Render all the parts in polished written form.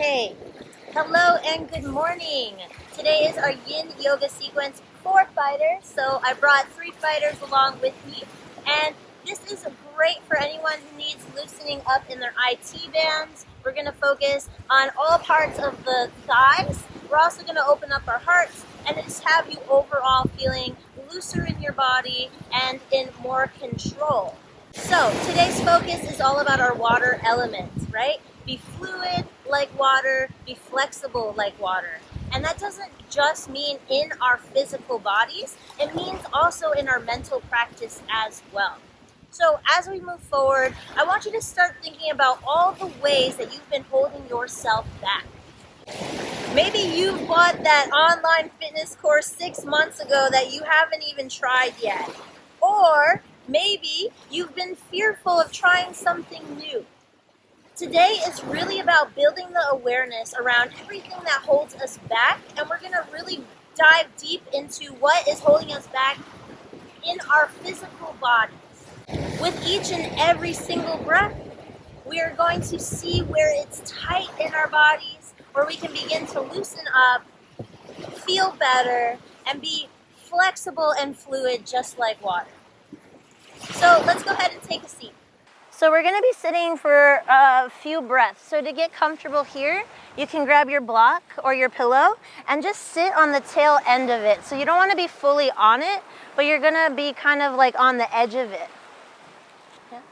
Okay, hello and good morning. Today is our Yin Yoga sequence for fighters, so I brought 3 fighters along with me, and this is great for anyone who needs loosening up in their IT bands. We're going to focus on all parts of the thighs. We're also going to open up our hearts and just have you overall feeling looser in your body and in more control. So today's focus is all about our water elements, right? Be fluid like water, be flexible like water. And that doesn't just mean in our physical bodies, it means also in our mental practice as well. So as we move forward, I want you to start thinking about all the ways that you've been holding yourself back. Maybe you bought that online fitness course 6 months ago that you haven't even tried yet. Or maybe you've been fearful of trying something new. Today is really about building the awareness around everything that holds us back, and we're going to really dive deep into what is holding us back in our physical bodies. With each and every single breath, we are going to see where it's tight in our bodies, where we can begin to loosen up, feel better, and be flexible and fluid just like water. So let's go ahead and take a seat. So we're going to be sitting for a few breaths. So to get comfortable here, you can grab your block or your pillow and just sit on the tail end of it. So you don't want to be fully on it, but you're going to be kind of like on the edge of it. Yeah.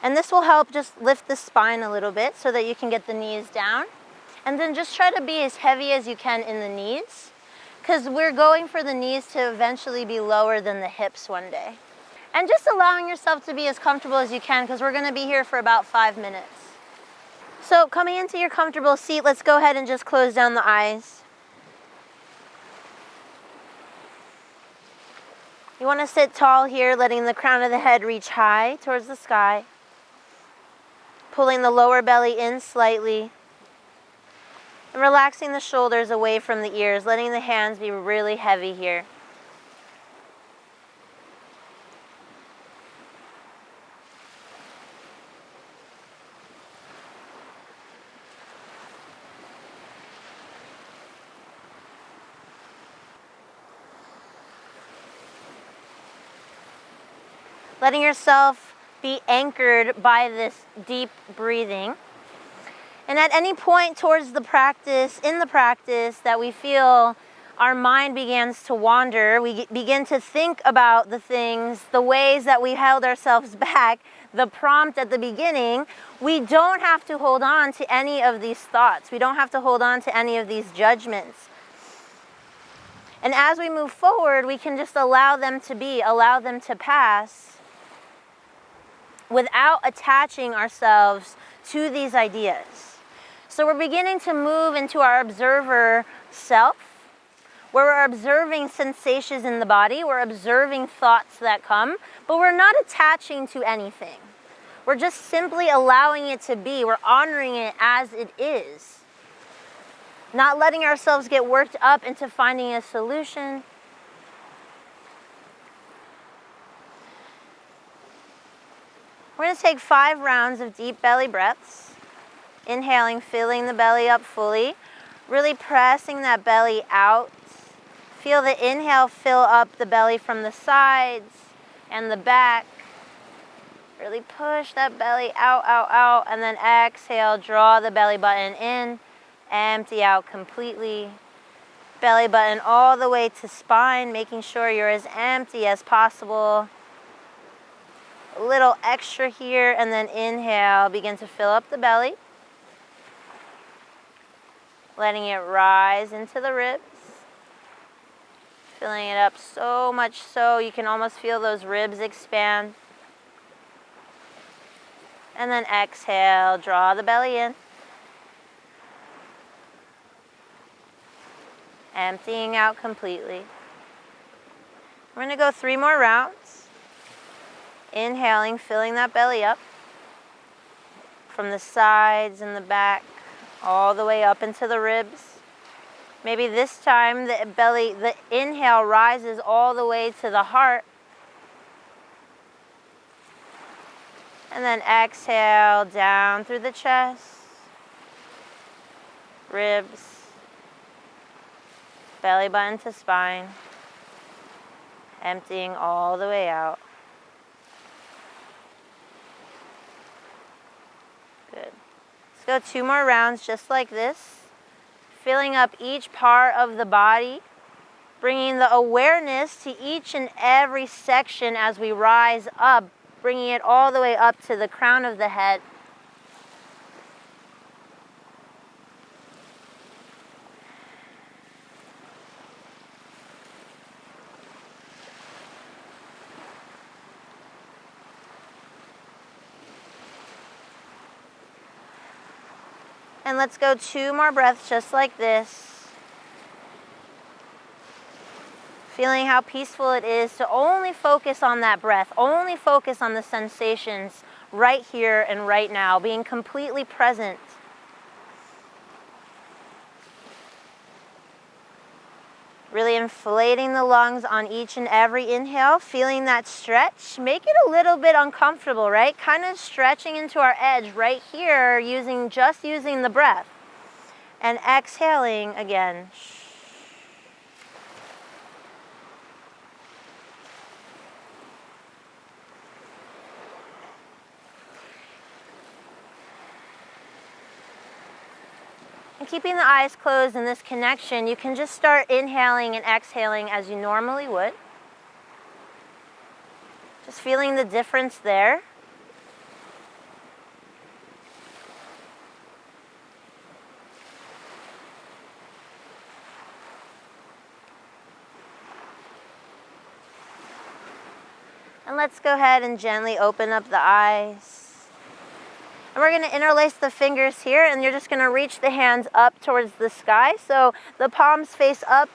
And this will help just lift the spine a little bit so that you can get the knees down. And then just try to be as heavy as you can in the knees, because we're going for the knees to eventually be lower than the hips one day. And just allowing yourself to be as comfortable as you can, because we're going to be here for about 5 minutes. So coming into your comfortable seat, let's go ahead and just close down the eyes. You want to sit tall here, letting the crown of the head reach high towards the sky. Pulling the lower belly in slightly. And relaxing the shoulders away from the ears, letting the hands be really heavy here. Letting yourself be anchored by this deep breathing. And at any point towards the practice, in the practice, that we feel our mind begins to wander, we begin to think about the things, the ways that we held ourselves back, the prompt at the beginning, we don't have to hold on to any of these thoughts. We don't have to hold on to any of these judgments. And as we move forward, we can just allow them to be, allow them to pass, without attaching ourselves to these ideas. So we're beginning to move into our observer self, where we're observing sensations in the body, we're observing thoughts that come, but we're not attaching to anything. We're just simply allowing it to be. We're honoring it as it is. Not letting ourselves get worked up into finding a solution. We're going to take 5 rounds of deep belly breaths. Inhaling, filling the belly up fully. Really pressing that belly out. Feel the inhale fill up the belly from the sides and the back. Really push that belly out, out, out. And then exhale, draw the belly button in. Empty out completely. Belly button all the way to spine, making sure you're as empty as possible. A little extra here, and then inhale, begin to fill up the belly. Letting it rise into the ribs. Filling it up so much so you can almost feel those ribs expand. And then exhale, draw the belly in. Emptying out completely. We're going to go 3 more rounds. Inhaling, filling that belly up from the sides and the back, all the way up into the ribs. Maybe this time the inhale rises all the way to the heart. And then exhale down through the chest. ribs, belly button to spine, emptying all the way out. Good. Let's go 2 more rounds just like this, filling up each part of the body, bringing the awareness to each and every section as we rise up, bringing it all the way up to the crown of the head. And let's go 2 more breaths just like this. Feeling how peaceful it is to only focus on that breath, only focus on the sensations right here and right now, being completely present. Really inflating the lungs on each and every inhale, feeling that stretch. Make it a little bit uncomfortable, right? Kind of stretching into our edge right here, just using the breath. And exhaling again. And keeping the eyes closed in this connection, you can just start inhaling and exhaling as you normally would. Just feeling the difference there. And let's go ahead and gently open up the eyes. And we're going to interlace the fingers here, and you're just going to reach the hands up towards the sky. So the palms face up,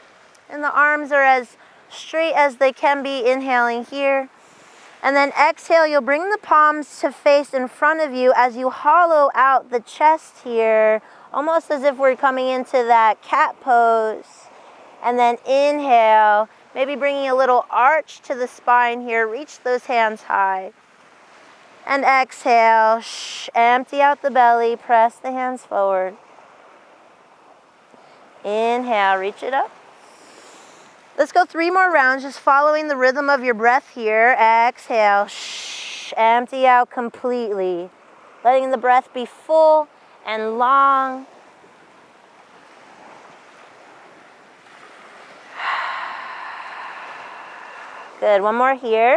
and the arms are as straight as they can be, inhaling here. And then exhale, you'll bring the palms to face in front of you as you hollow out the chest here, almost as if we're coming into that cat pose. And then inhale, maybe bringing a little arch to the spine here. Reach those hands high. And exhale, empty out the belly, press the hands forward. Inhale, reach it up. Let's go 3 more rounds, just following the rhythm of your breath here. Exhale, empty out completely. Letting the breath be full and long. Good, 1 more here.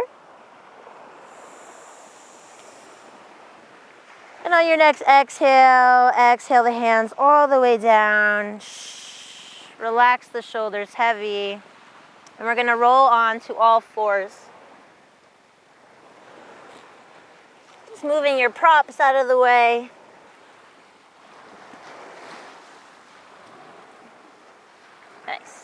And on your next exhale, exhale the hands all the way down. Relax the shoulders heavy. And we're going to roll on to all fours. Just moving your props out of the way. Nice.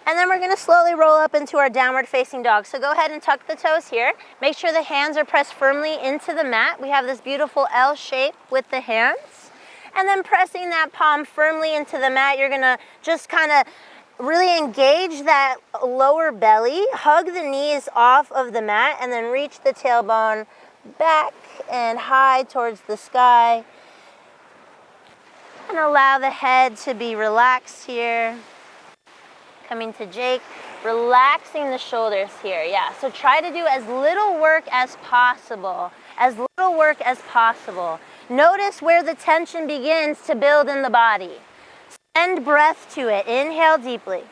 And then we're going to slowly roll up into our downward facing dog. So go ahead and tuck the toes here. Make sure the hands are pressed firmly into the mat. We have this beautiful L shape with the hands. And then pressing that palm firmly into the mat, you're going to just kind of really engage that lower belly. Hug the knees off of the mat and then reach the tailbone back and high towards the sky. And allow the head to be relaxed here. Coming to Jake, relaxing the shoulders here. Yeah, so try to do as little work as possible. As little work as possible. Notice where the tension begins to build in the body. Send breath to it. Inhale deeply.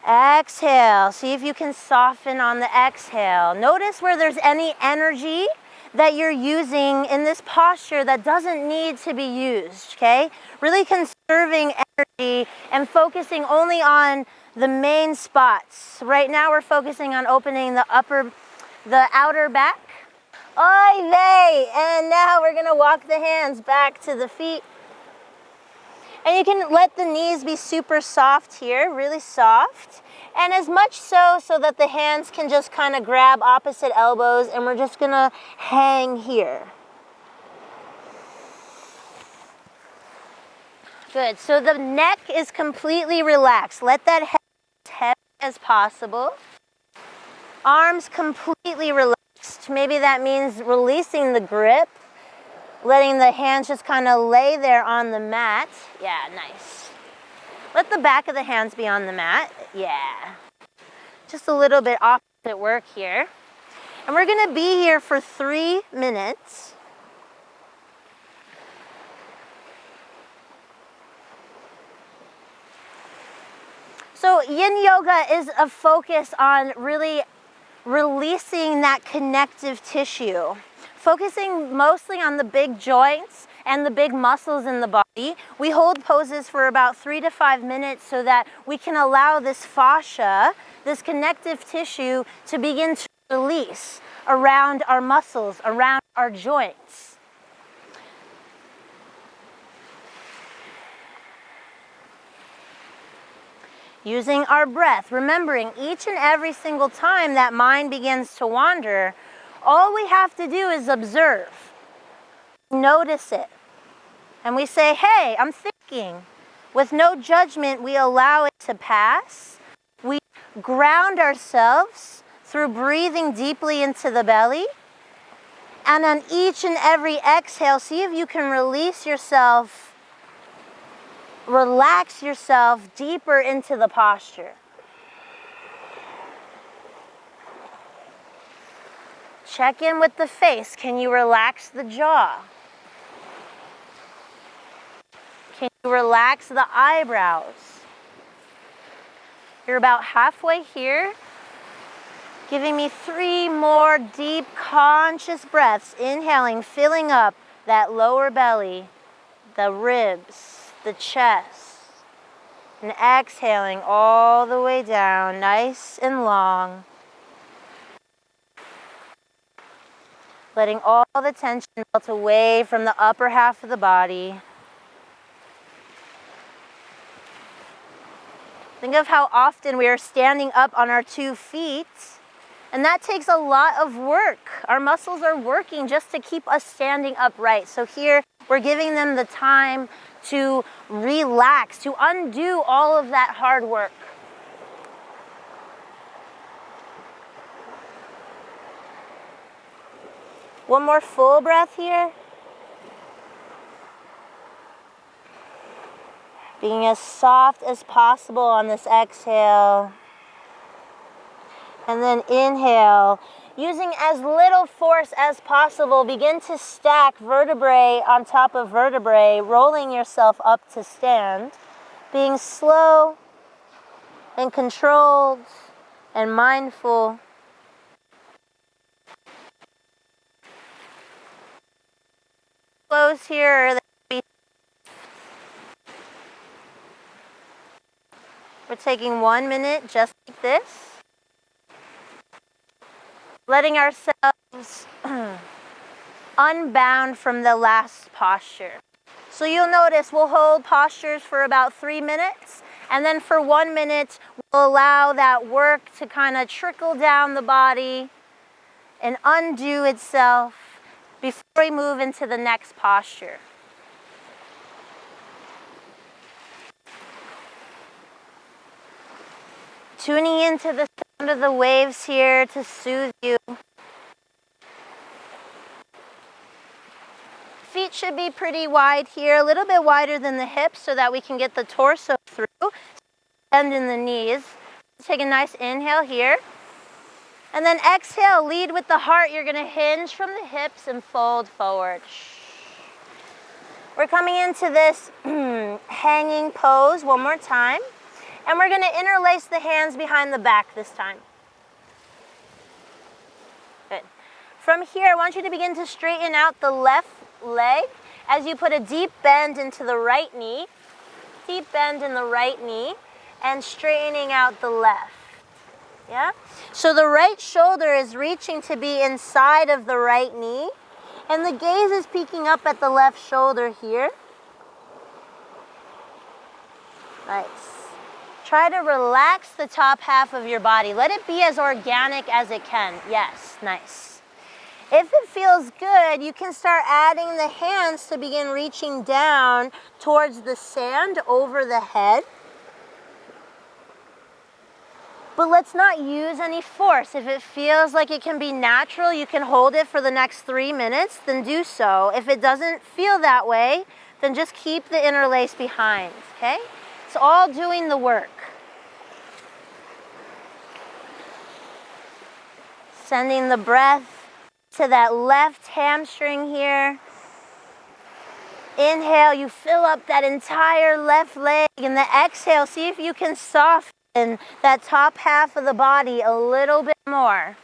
Exhale. See if you can soften on the exhale. Notice where there's any energy that you're using in this posture that doesn't need to be used, okay? Really conserving energy and focusing only on the main spots. Right now we're focusing on opening the outer back. Oy vey! And now we're gonna walk the hands back to the feet. And you can let the knees be super soft here, really soft. And as much so that the hands can just kind of grab opposite elbows, and we're just gonna hang here. Good, so the neck is completely relaxed. Let that head as heavy as possible. Arms completely relaxed. Maybe that means releasing the grip. Letting the hands just kind of lay there on the mat. Yeah, nice. Let the back of the hands be on the mat. Yeah. Just a little bit opposite work here. And we're going to be here for 3 minutes. So Yin Yoga is a focus on really releasing that connective tissue, focusing mostly on the big joints and the big muscles in the body. We hold poses for about 3 to 5 minutes so that we can allow this fascia, this connective tissue, to begin to release around our muscles, around our joints. Using our breath, remembering each and every single time that mind begins to wander, all we have to do is observe, notice it. And we say, hey, I'm thinking. With no judgment, we allow it to pass. We ground ourselves through breathing deeply into the belly. And on each and every exhale, see if you can release yourself, relax yourself deeper into the posture. Check in with the face. Can you relax the jaw? Can you relax the eyebrows? You're about halfway here. Giving me 3 more deep, conscious breaths. Inhaling, filling up that lower belly, the ribs, the chest, and exhaling all the way down, nice and long. Letting all the tension melt away from the upper half of the body. Think of how often we are standing up on our 2 feet, and that takes a lot of work. Our muscles are working just to keep us standing upright. So here, we're giving them the time to relax, to undo all of that hard work. One more full breath here. Being as soft as possible on this exhale. And then inhale. Using as little force as possible, begin to stack vertebrae on top of vertebrae, rolling yourself up to stand. Being slow and controlled and mindful. Close here. We're taking 1 minute just like this. Letting ourselves unbound from the last posture. So you'll notice we'll hold postures for about 3 minutes, and then for 1 minute, we'll allow that work to kind of trickle down the body and undo itself before we move into the next posture. Tuning into the sound of the waves here to soothe you. Feet should be pretty wide here, a little bit wider than the hips so that we can get the torso through. Bend in the knees. Take a nice inhale here. And then exhale, lead with the heart. You're going to hinge from the hips and fold forward. We're coming into this hanging pose one more time. And we're going to interlace the hands behind the back this time. Good. From here, I want you to begin to straighten out the left leg as you put a deep bend into the right knee. Deep bend in the right knee and straightening out the left. Yeah? So the right shoulder is reaching to be inside of the right knee. And the gaze is peeking up at the left shoulder here. Nice. Try to relax the top half of your body. Let it be as organic as it can. Yes, nice. If it feels good, you can start adding the hands to begin reaching down towards the sand over the head. But let's not use any force. If it feels like it can be natural, you can hold it for the next 3 minutes, then do so. If it doesn't feel that way, then just keep the interlace behind, okay? It's all doing the work. Sending the breath to that left hamstring here. Inhale, you fill up that entire left leg, and the exhale, see if you can soften that top half of the body a little bit more.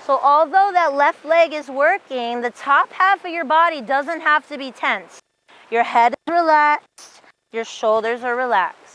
So although that left leg is working, the top half of your body doesn't have to be tense. Your head is relaxed, your shoulders are relaxed.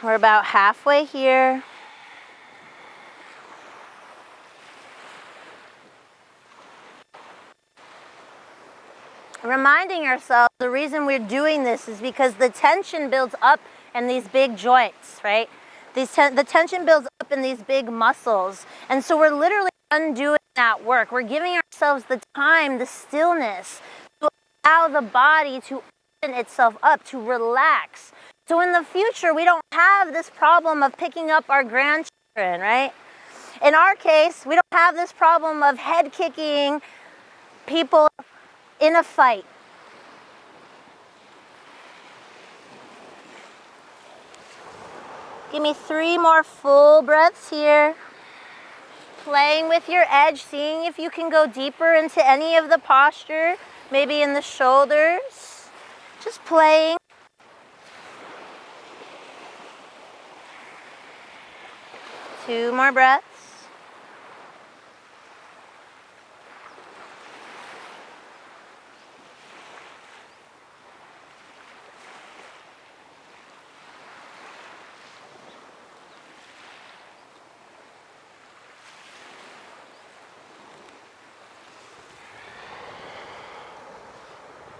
We're about halfway here. Reminding ourselves the reason we're doing this is because the tension builds up in these big joints, right? The tension builds up in these big muscles. And so we're literally undoing that work. We're giving ourselves the time, the stillness, to allow the body to open itself up, to relax. So in the future, we don't have this problem of picking up our grandchildren, right? In our case, we don't have this problem of head kicking people in a fight. Give me 3 more full breaths here. Playing with your edge, seeing if you can go deeper into any of the posture, maybe in the shoulders. Just playing. Two more breaths.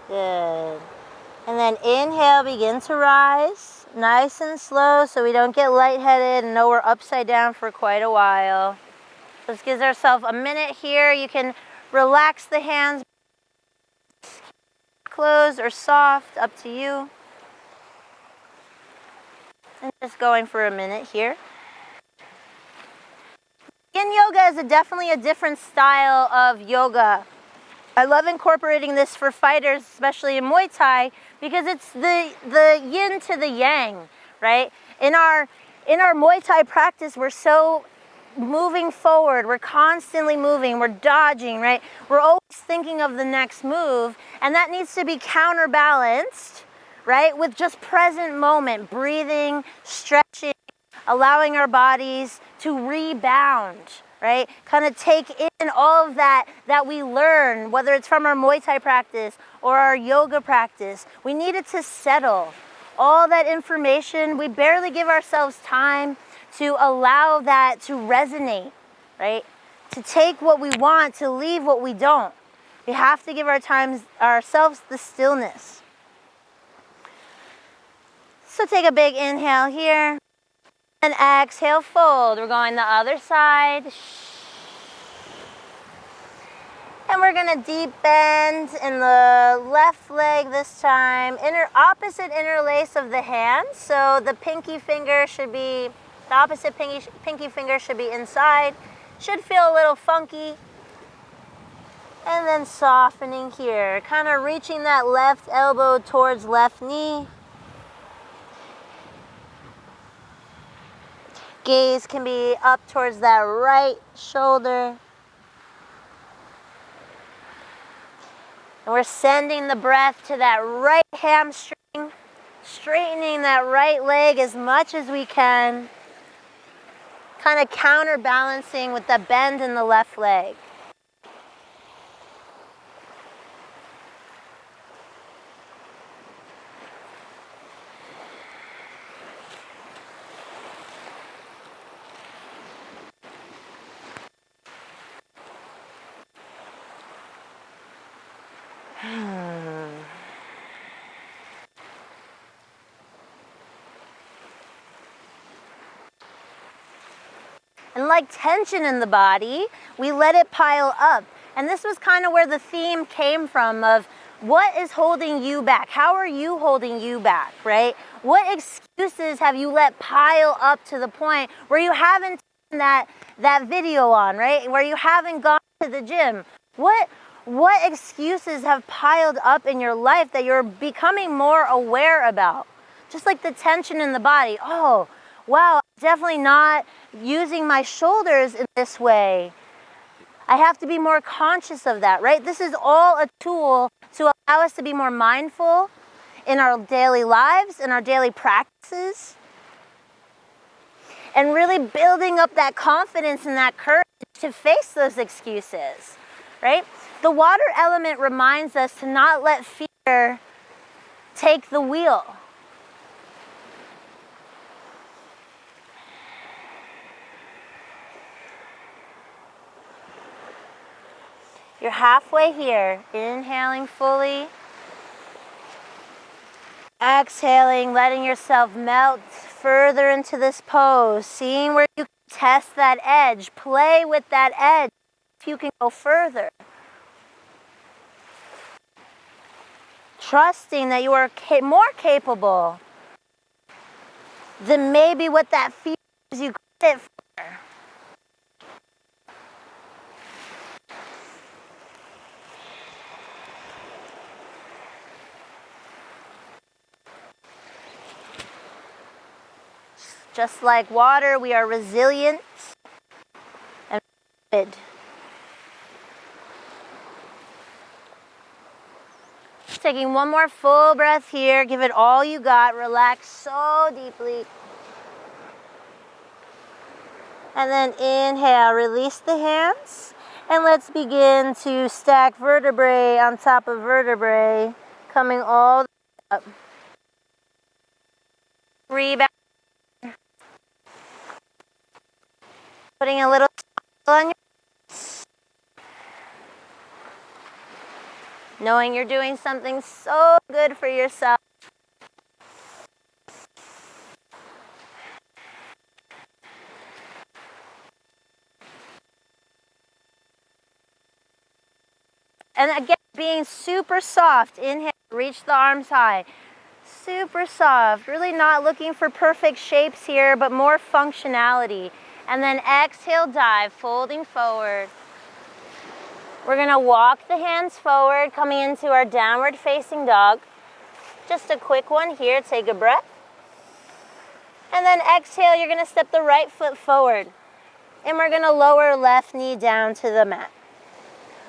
Good. And then inhale, begin to rise. Nice and slow so we don't get lightheaded and know we're upside down for quite a while. This gives ourselves a minute here. You can relax the hands, closed or soft, up to you. And just going for a minute here. Yin Yoga is definitely a different style of yoga. I love incorporating this for fighters, especially in Muay Thai, because it's the yin to the yang, right? In our Muay Thai practice, we're so moving forward, we're constantly moving, we're dodging, right? We're always thinking of the next move, and that needs to be counterbalanced, right? With just present moment, breathing, stretching, allowing our bodies to rebound, right? Kind of take in all of that we learn, whether it's from our Muay Thai practice or our yoga practice. We need it to settle. All that information, we barely give ourselves time to allow that to resonate, right? To take what we want, to leave what we don't. We have to give ourselves the stillness. So take a big inhale here. And exhale, fold. We're going the other side. And we're gonna deep bend in the left leg this time. Opposite interlace of the hands. So the opposite pinky finger should be inside. Should feel a little funky. And then softening here. Kind of reaching that left elbow towards left knee. Gaze can be up towards that right shoulder. And we're sending the breath to that right hamstring, straightening that right leg as much as we can, kind of counterbalancing with the bend in the left leg. And like tension in the body, we let it pile up. And this was kind of where the theme came from of what is holding you back? How are you holding you back, right? What excuses have you let pile up to the point where you haven't turned that video on, right? Where you haven't gone to the gym? What excuses have piled up in your life that you're becoming more aware about? Just like the tension in the body. Oh, wow, definitely not using my shoulders in this way. I have to be more conscious of that, right? This is all a tool to allow us to be more mindful in our daily lives, in our daily practices, and really building up that confidence and that courage to face those excuses, right? The water element reminds us to not let fear take the wheel. You're halfway here, inhaling fully, exhaling, letting yourself melt further into this pose, seeing where you can test that edge, play with that edge, if you can go further. Trusting that you are more capable than maybe what that feels you credit for. Just like water, we are resilient and fluid. Taking one more full breath here. Give it all you got. Relax so deeply. And then inhale, release the hands. And let's begin to stack vertebrae on top of vertebrae, coming all the way up. Rebound. Putting a little on your face. Knowing you're doing something so good for yourself. And again, being super soft. Inhale, reach the arms high. Super soft. Really not looking for perfect shapes here, but more functionality. And then exhale, dive, folding forward. We're gonna walk the hands forward, coming into our downward facing dog. Just a quick one here, take a breath. And then exhale, you're gonna step the right foot forward. And we're gonna lower left knee down to the mat.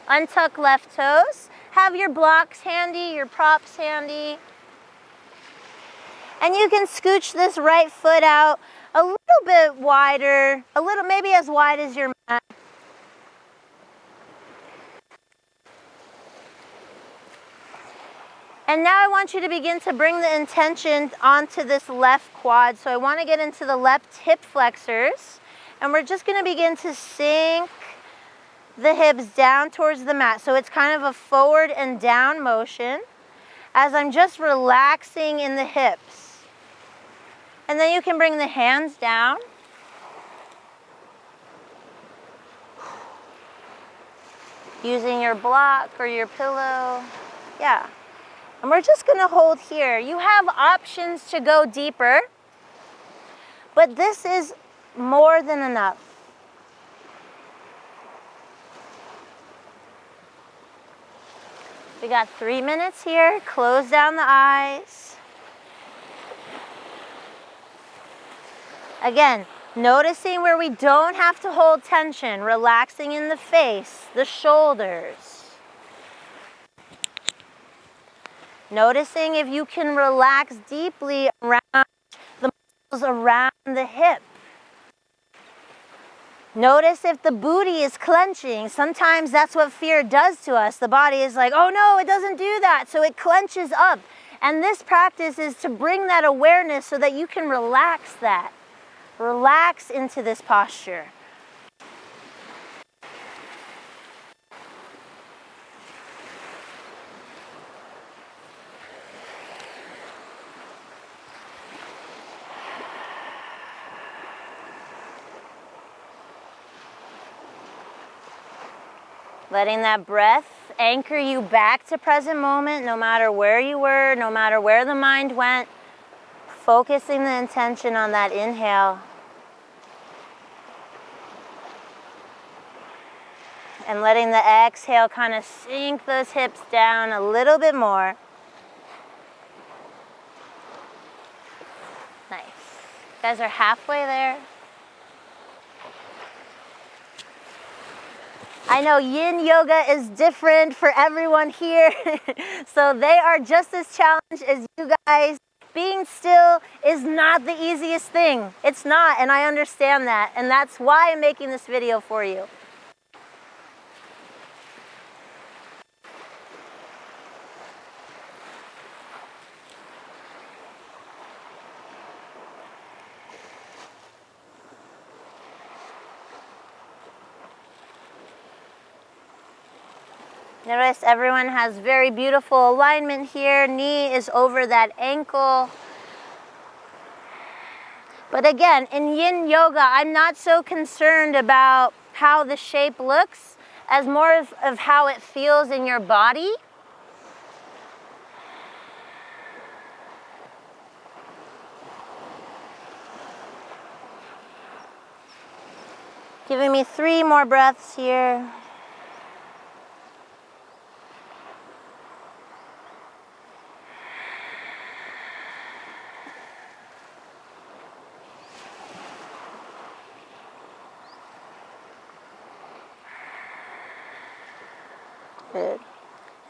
Untuck left toes. Have your blocks handy, your props handy. And you can scooch this right foot out a little bit wider, maybe as wide as your mat. And now I want you to begin to bring the intention onto this left quad. So I want to get into the left hip flexors. And we're just going to begin to sink the hips down towards the mat. So it's kind of a forward and down motion as I'm just relaxing in the hips. And then you can bring the hands down. Using your block or your pillow. Yeah. And we're just going to hold here. You have options to go deeper, but this is more than enough. We got 3 minutes here. Close down the eyes. Again, noticing where we don't have to hold tension, relaxing in the face, the shoulders. Noticing if you can relax deeply around the muscles around the hip. Notice if the booty is clenching. Sometimes that's what fear does to us. The body is like, oh no, it doesn't do that. So it clenches up. And this practice is to bring that awareness so that you can relax that. Relax into this posture. Letting that breath anchor you back to present moment, no matter where you were, no matter where the mind went. Focusing the intention on that inhale. And letting the exhale kind of sink those hips down a little bit more. Nice. You guys are halfway there. I know Yin Yoga is different for everyone here, so they are just as challenged as you guys. Being still is not the easiest thing. It's not, and I understand that, and that's why I'm making this video for you. Notice everyone has very beautiful alignment here. Knee is over that ankle. But again, in Yin Yoga, I'm not so concerned about how the shape looks as more of how it feels in your body. Giving me 3 more breaths here. Good.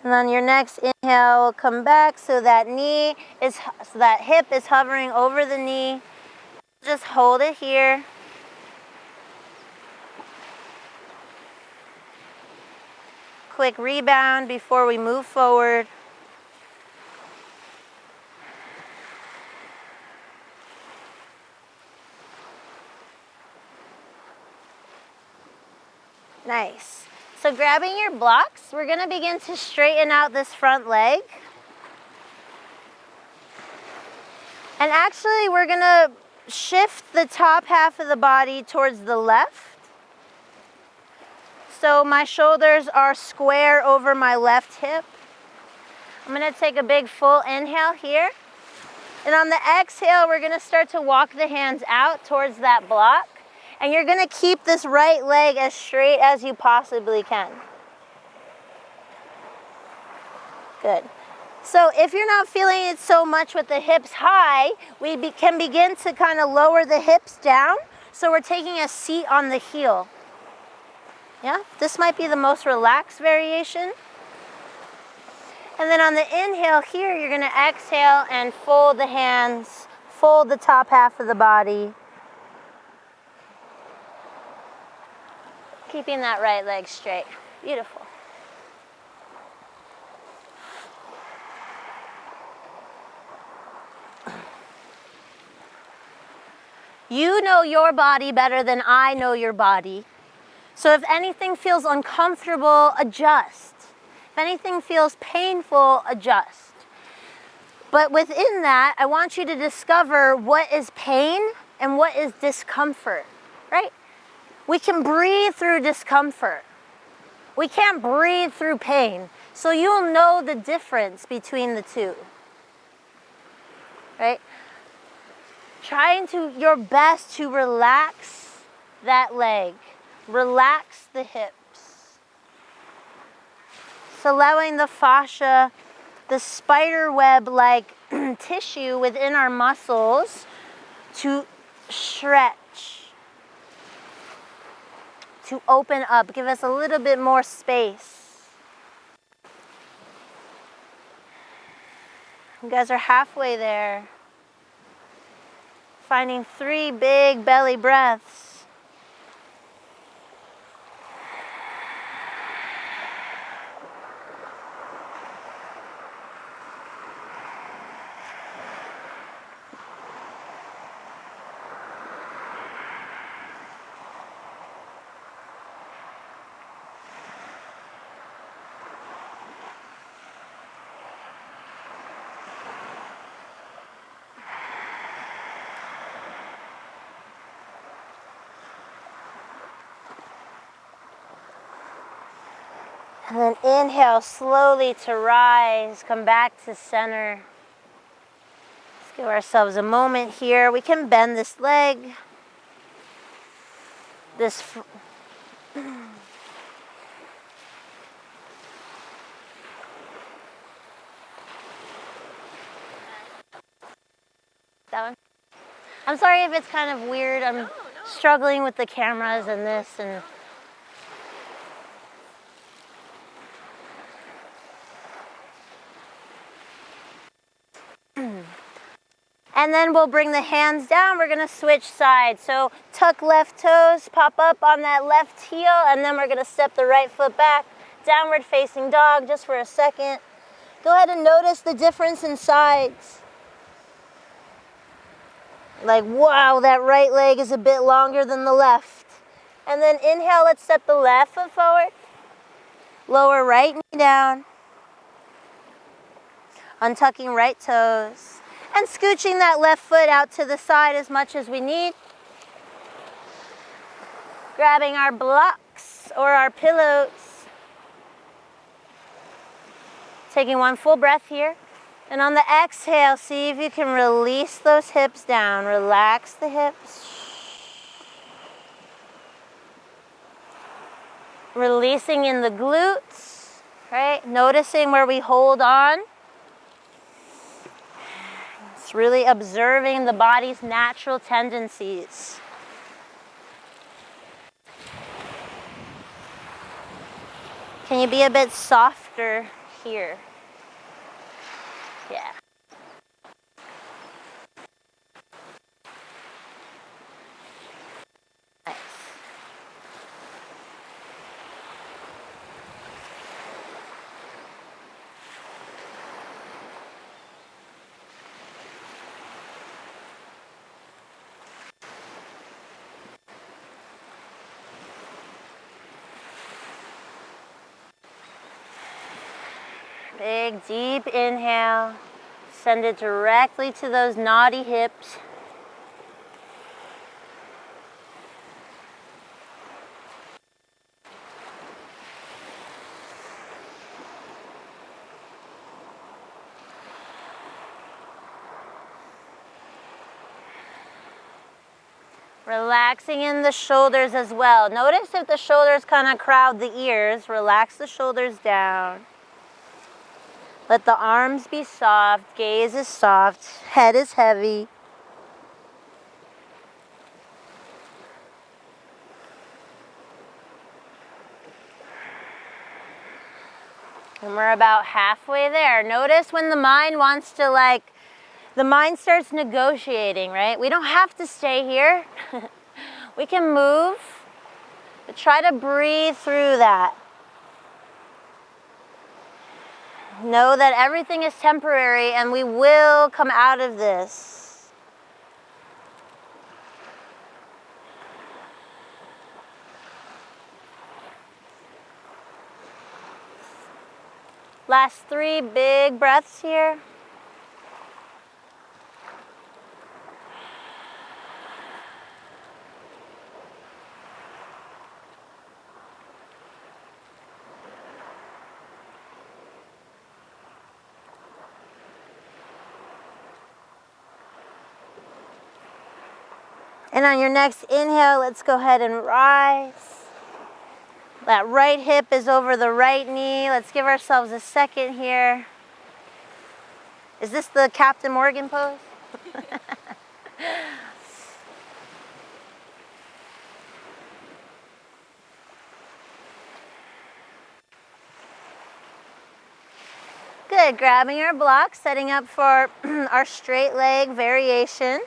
And then your next inhale will come back so that that hip is hovering over the knee. Just hold it here. Quick rebound before we move forward. Nice. So grabbing your blocks, we're going to begin to straighten out this front leg. And actually, we're going to shift the top half of the body towards the left. So my shoulders are square over my left hip. I'm going to take a big full inhale here. And on the exhale, we're going to start to walk the hands out towards that block. And you're going to keep this right leg as straight as you possibly can. Good. So if you're not feeling it so much with the hips high, we can begin to kind of lower the hips down. So we're taking a seat on the heel. Yeah, this might be the most relaxed variation. And then on the inhale here, you're going to exhale and fold the hands, fold the top half of the body. Keeping that right leg straight. Beautiful. You know your body better than I know your body. So if anything feels uncomfortable, adjust. If anything feels painful, adjust. But within that, I want you to discover what is pain and what is discomfort, right? We can breathe through discomfort. We can't breathe through pain. So you'll know the difference between the two, right? Trying your best to relax that leg. Relax the hips. So allowing the fascia, the spider web-like tissue within our muscles to stretch, to open up, give us a little bit more space. You guys are halfway there. Finding 3 big belly breaths. And then inhale slowly to rise, come back to center. Let's give ourselves a moment here. We can bend this leg. That one. I'm sorry if it's kind of weird. I'm struggling with the cameras and this and. And then we'll bring the hands down. We're gonna switch sides. So tuck left toes, pop up on that left heel, and then we're gonna step the right foot back. Downward facing dog just for a second. Go ahead and notice the difference in sides. Like, wow, that right leg is a bit longer than the left. And then inhale, let's step the left foot forward. Lower right knee down. Untucking right toes. And scooching that left foot out to the side as much as we need. Grabbing our blocks or our pillows. Taking one full breath here. And on the exhale, see if you can release those hips down. Relax the hips. Releasing in the glutes, right? Noticing where we hold on. It's really observing the body's natural tendencies. Can you be a bit softer here? Yeah. Nice. Big, deep inhale. Send it directly to those naughty hips. Relaxing in the shoulders as well. Notice if the shoulders kind of crowd the ears. Relax the shoulders down. Let the arms be soft, gaze is soft, head is heavy. And we're about halfway there. Notice when the mind wants to the mind starts negotiating, right? We don't have to stay here. We can move, but try to breathe through that. Know that everything is temporary and we will come out of this. Last 3 big breaths here. And on your next inhale, let's go ahead and rise. That right hip is over the right knee. Let's give ourselves a second here. Is this the Captain Morgan pose? Good, grabbing our blocks, setting up for our straight leg variation.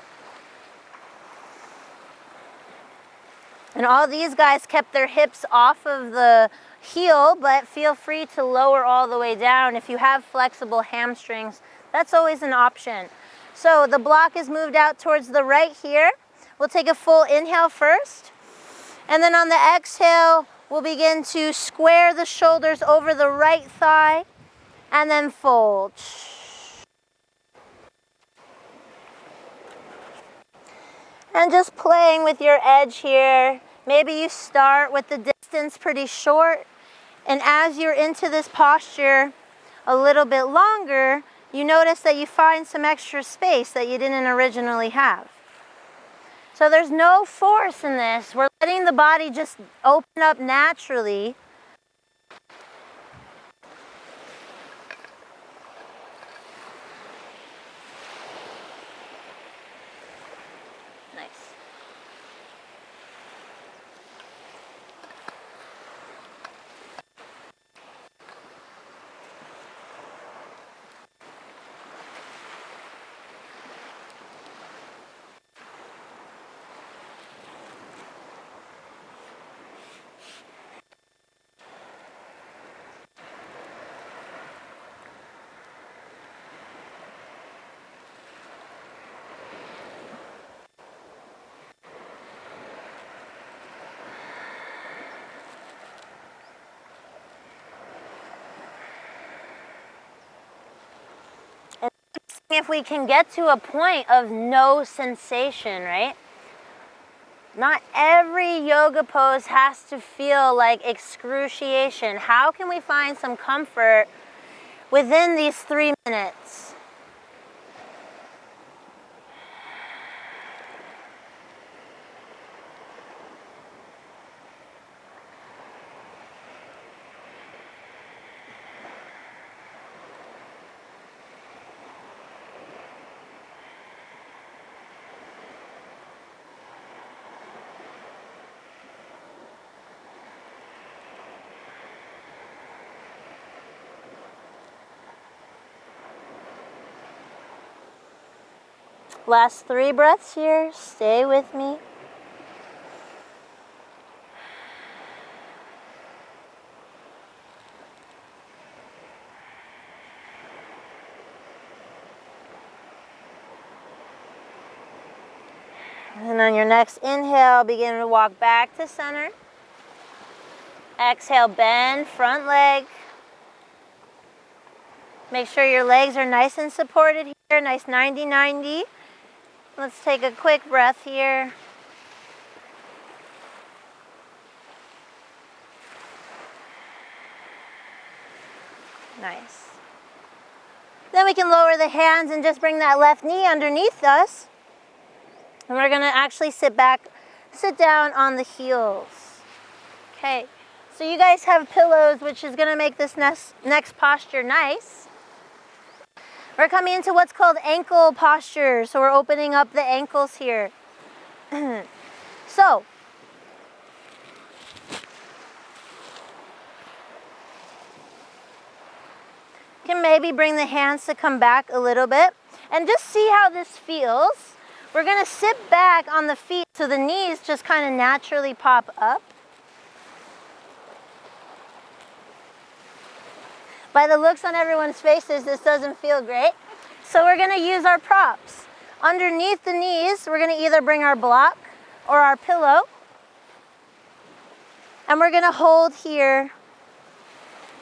And all these guys kept their hips off of the heel, but feel free to lower all the way down. If you have flexible hamstrings, that's always an option. So the block is moved out towards the right here. We'll take a full inhale first. And then on the exhale, we'll begin to square the shoulders over the right thigh and then fold. And just playing with your edge here. Maybe you start with the distance pretty short And as you're into this posture a little bit longer, you notice that you find some extra space that you didn't originally have. So there's no force in this. We're letting the body just open up naturally. Nice. If we can get to a point of no sensation, right? Not every yoga pose has to feel like excruciation. How can we find some comfort within these 3 minutes? Last 3 breaths here. Stay with me. And on your next inhale, begin to walk back to center. Exhale, bend front leg. Make sure your legs are nice and supported here, nice 90-90. Let's take a quick breath here. Nice. Then we can lower the hands and just bring that left knee underneath us. And we're gonna actually sit down on the heels. Okay, so you guys have pillows, which is gonna make this next posture nice. We're coming into what's called ankle posture. So we're opening up the ankles here. So, you can maybe bring the hands to come back a little bit and just see how this feels. We're gonna sit back on the feet so the knees just kind of naturally pop up. By the looks on everyone's faces, this doesn't feel great. So we're gonna use our props. Underneath the knees, we're gonna either bring our block or our pillow. And we're gonna hold here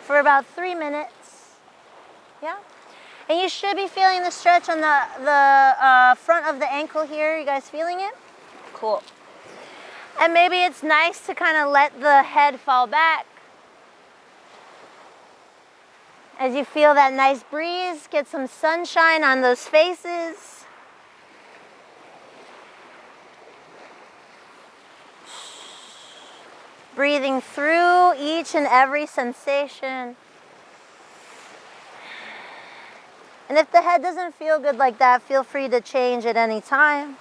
for about 3 minutes. Yeah? And you should be feeling the stretch on the front of the ankle here. You guys feeling it? Cool. And maybe it's nice to kind of let the head fall back. As you feel that nice breeze, get some sunshine on those faces. Breathing through each and every sensation. And if the head doesn't feel good like that, feel free to change at any time.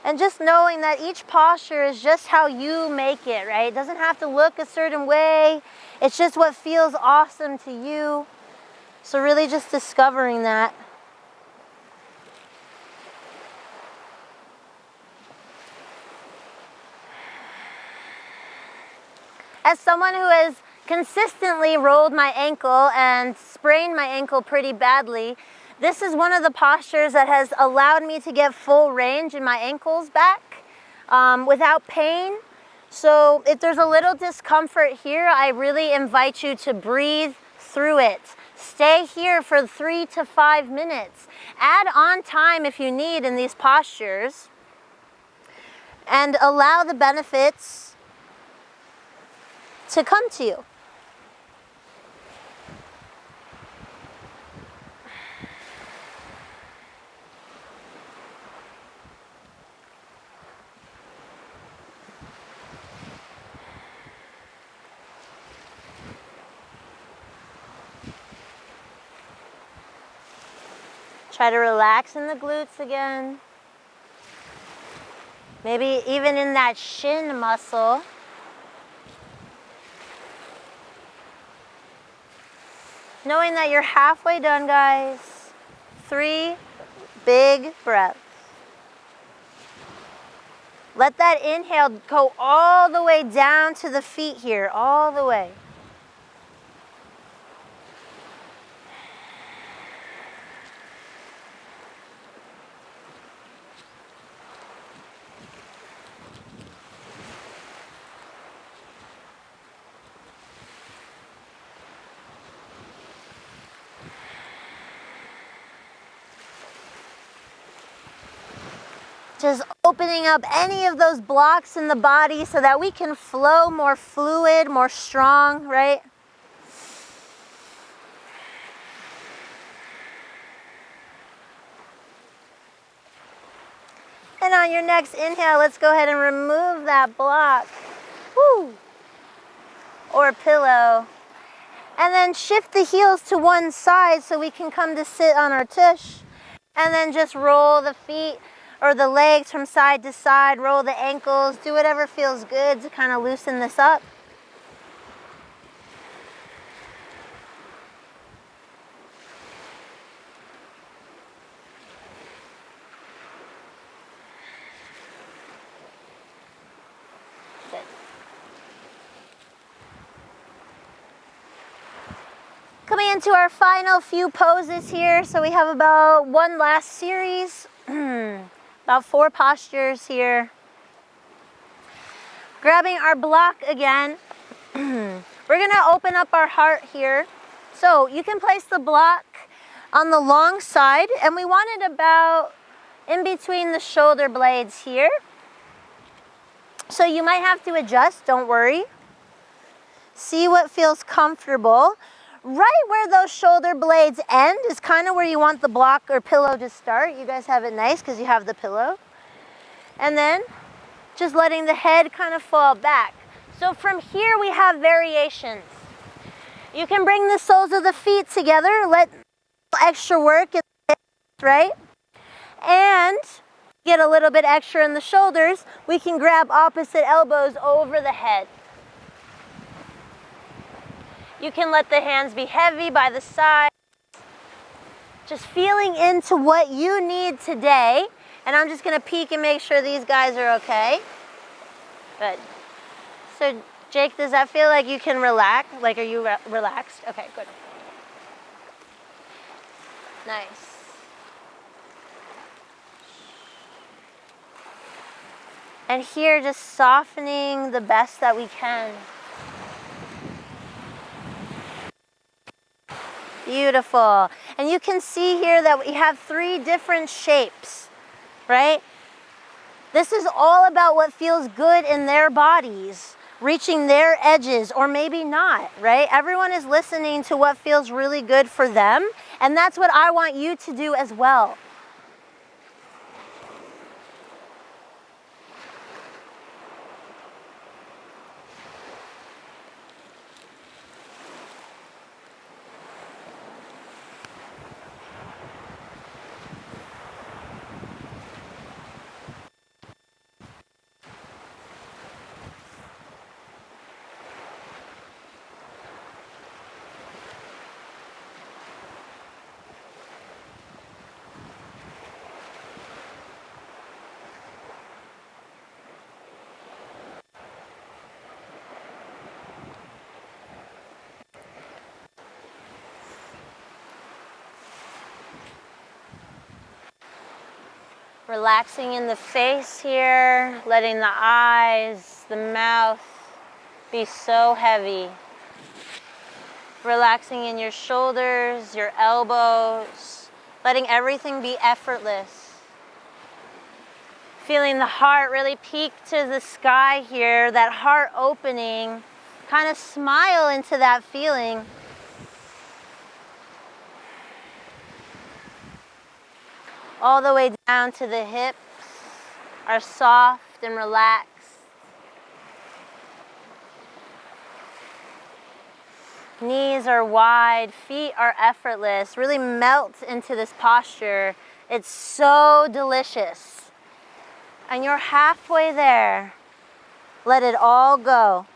And just knowing that each posture is just how you make it, right? It doesn't have to look a certain way. It's just what feels awesome to you. So really just discovering that. As someone who has consistently rolled my ankle and sprained my ankle pretty badly, this is one of the postures that has allowed me to get full range in my ankles back without pain. So if there's a little discomfort here, I really invite you to breathe through it. Stay here for 3 to 5 minutes. Add on time if you need in these postures. And allow the benefits to come to you. Try to relax in the glutes again. Maybe even in that shin muscle. Knowing that you're halfway done, guys. 3 big breaths. Let that inhale go all the way down to the feet here, all the way. Just opening up any of those blocks in the body so that we can flow more fluid, more strong, right? And on your next inhale, let's go ahead and remove that block. Woo! Or pillow. And then shift the heels to one side so we can come to sit on our tush. And then just roll the feet or the legs from side to side, roll the ankles, do whatever feels good to kind of loosen this up. Good. Coming into our final few poses here, so we have about one last series. About 4 postures here. Grabbing our block again. We're gonna open up our heart here. So you can place the block on the long side, and we want it about in between the shoulder blades here. So you might have to adjust, don't worry. See what feels comfortable. Right where those shoulder blades end is kind of where you want the block or pillow to start. You guys have it nice because you have the pillow. And then just letting the head kind of fall back. So from here we have variations. You can bring the soles of the feet together, let extra work in the hips, right? And get a little bit extra in the shoulders. We can grab opposite elbows over the head. You can let the hands be heavy by the side. Just feeling into what you need today. And I'm just gonna peek and make sure these guys are okay. Good. So Jake, does that feel like you can relax? Like, are you relaxed? Okay, good. Nice. And here, just softening the best that we can. Beautiful. And you can see here that we have 3 different shapes, right? This is all about what feels good in their bodies, reaching their edges, or maybe not, right? Everyone is listening to what feels really good for them, and that's what I want you to do as well. Relaxing in the face here, letting the eyes, the mouth be so heavy. Relaxing in your shoulders, your elbows, letting everything be effortless. Feeling the heart really peak to the sky here, that heart opening. Kind of smile into that feeling. All the way down to the hips are soft and relaxed. Knees are wide, feet are effortless. Really melt into this posture. It's so delicious. And you're halfway there. Let it all go.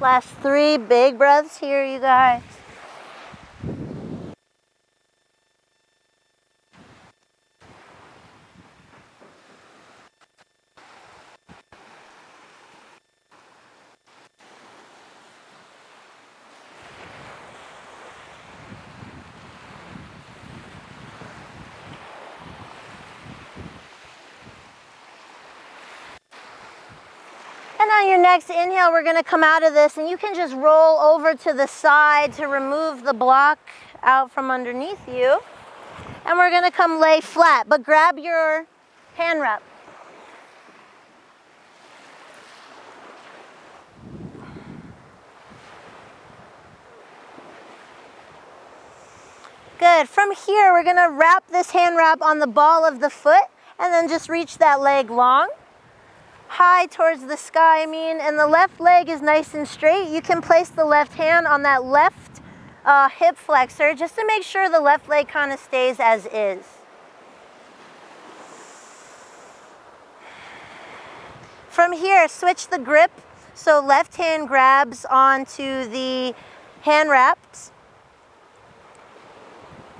Last 3 big breaths here, you guys. And on your next inhale, we're gonna come out of this, and you can just roll over to the side to remove the block out from underneath you. And we're gonna come lay flat, but grab your hand wrap. Good. From here, we're gonna wrap this hand wrap on the ball of the foot, and then just reach that leg long, high towards the sky, and the left leg is nice and straight. You can place the left hand on that left hip flexor just to make sure the left leg kind of stays as is. From here, switch the grip, so left hand grabs onto the hand wraps.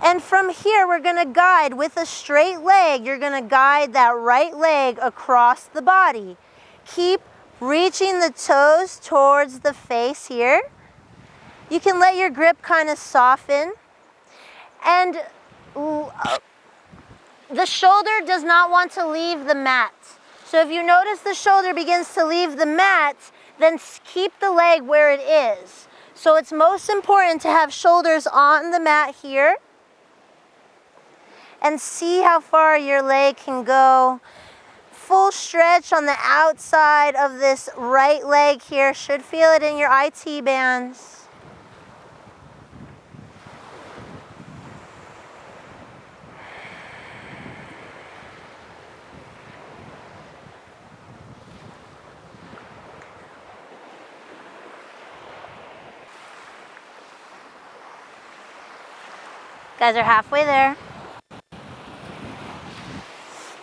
And from here, we're gonna guide with a straight leg. You're gonna guide that right leg across the body. Keep reaching the toes towards the face here. You can let your grip kind of soften. And the shoulder does not want to leave the mat. So if you notice the shoulder begins to leave the mat, then keep the leg where it is. So it's most important to have shoulders on the mat here. And see how far your leg can go. Full stretch on the outside of this right leg here. Should feel it in your IT bands. Guys are halfway there.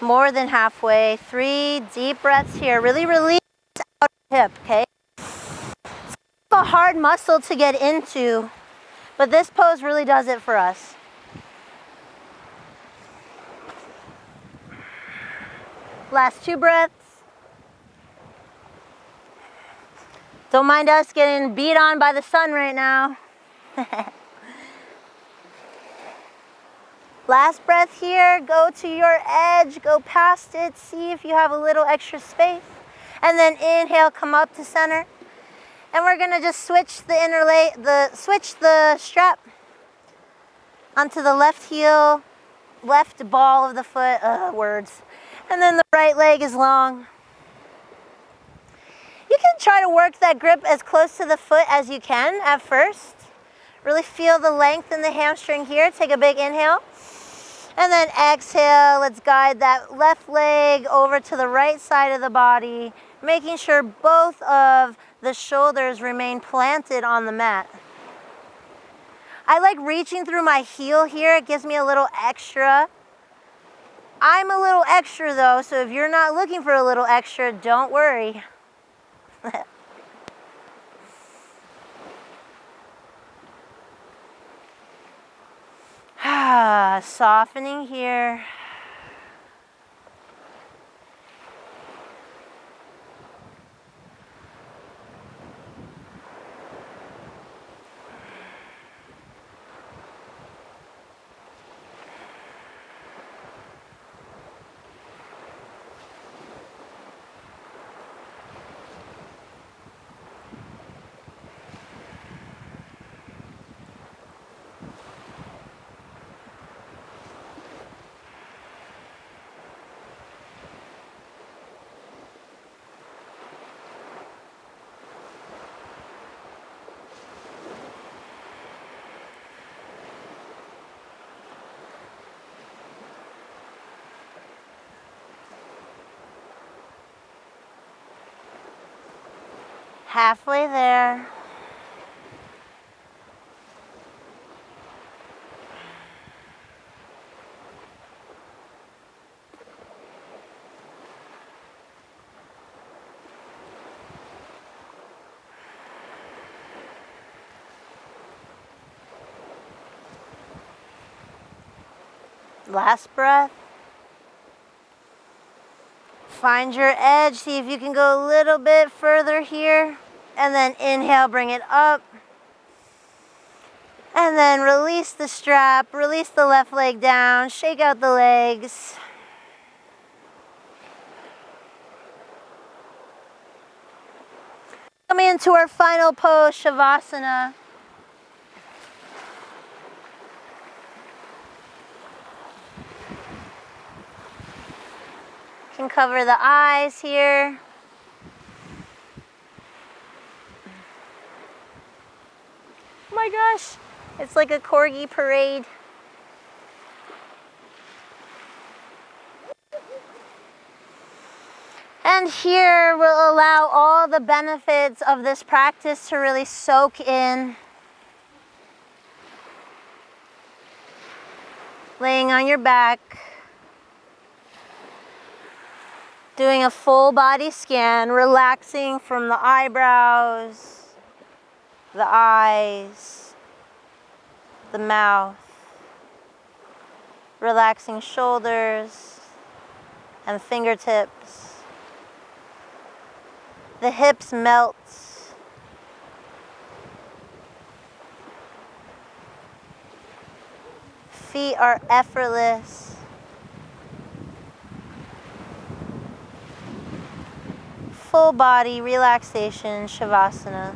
More than halfway. 3 deep breaths here. Really release out the hip, okay? It's a hard muscle to get into, but this pose really does it for us. Last 2 breaths. Don't mind us getting beat on by the sun right now. Last breath here, go to your edge, go past it, see if you have a little extra space. And then inhale, come up to center. And we're gonna just switch switch the strap onto the left heel, left ball of the foot, words. And then the right leg is long. You can try to work that grip as close to the foot as you can at first. Really feel the length in the hamstring here. Take a big inhale. And then exhale, let's guide that left leg over to the right side of the body, making sure both of the shoulders remain planted on the mat. I like reaching through my heel here. It gives me a little extra. I'm a little extra though, so if you're not looking for a little extra, don't worry. Softening here. Halfway there. Last breath. Find your edge. See if you can go a little bit further here. And then inhale, bring it up. And then release the strap, release the left leg down, shake out the legs. Coming into our final pose, Shavasana. You can cover the eyes here. Oh my gosh, it's like a corgi parade. And here we'll allow all the benefits of this practice to really soak in. Laying on your back. Doing a full body scan, relaxing from the eyebrows, the eyes, the mouth. Relaxing shoulders and fingertips. The hips melt. Feet are effortless. Full body relaxation, Shavasana.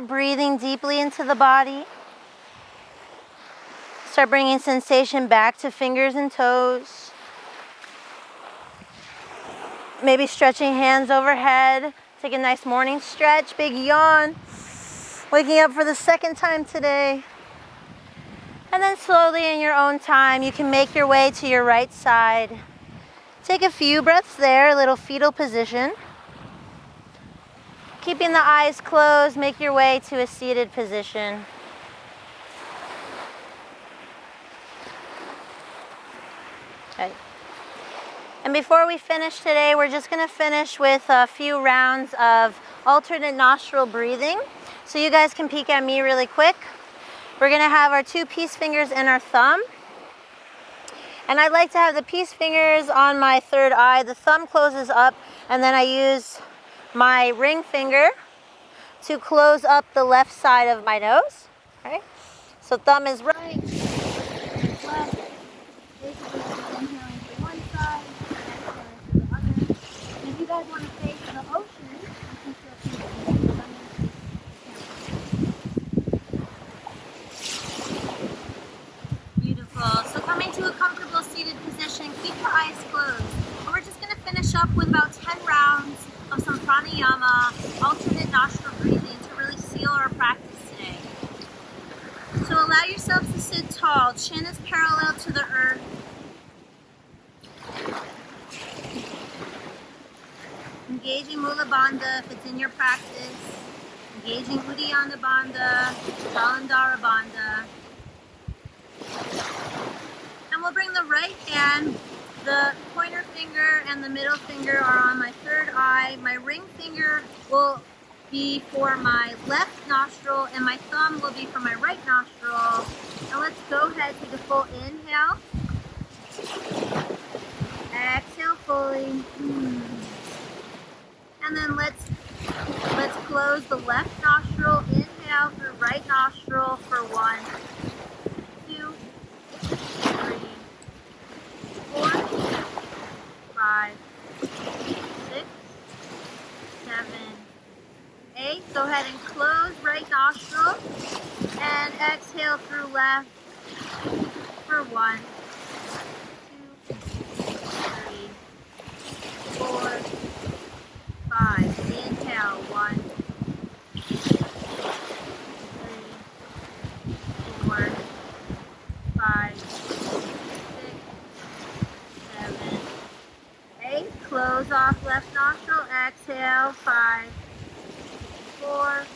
start breathing deeply into the body. Start bringing sensation back to fingers and toes. Maybe stretching hands overhead. Take a nice morning stretch, big yawn. Waking up for the second time today. And then slowly in your own time, you can make your way to your right side. Take a few breaths there, a little fetal position. Keeping the eyes closed, make your way to a seated position. Okay. And before we finish today, we're just going to finish with a few rounds of alternate nostril breathing. So you guys can peek at me really quick. We're going to have our 2 peace fingers and our thumb. And I'd like to have the peace fingers on my third eye. The thumb closes up, and then I use my ring finger to close up the left side of my nose. Okay? So thumb is right, left. Basically, I'm inhaling to one side, exhaling to the other. And if you guys want to face the ocean, you can feel beautiful. So coming to a comfortable seated position, keep your eyes closed. And we're just going to finish up with about 10 rounds of some pranayama, alternate nostril breathing to really seal our practice today. So allow yourselves to sit tall. Chin is parallel to the earth. Engaging Mula Bandha if it's in your practice. Engaging Uddiyana Bandha, Jalandhara Bandha. And we'll bring the right hand, the pointer finger and the middle finger are on my third eye. My ring finger will be for my left nostril and my thumb will be for my right nostril. And let's go ahead, take a full inhale. Exhale fully. And then let's close the left nostril. Inhale through right nostril for 1, 2, 3, 4, 5, 6, 7, 8. Go ahead and close right nostril and exhale through left for 1, 2, 3, 4, 5. Inhale 1, 2, 3, 4, 5, 6, 7, 8. Close off left nostril. Exhale 5, 4,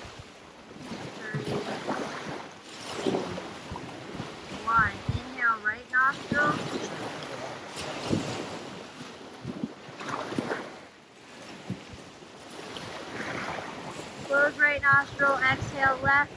3, 2, 1. Inhale right nostril. Close right nostril. Exhale left.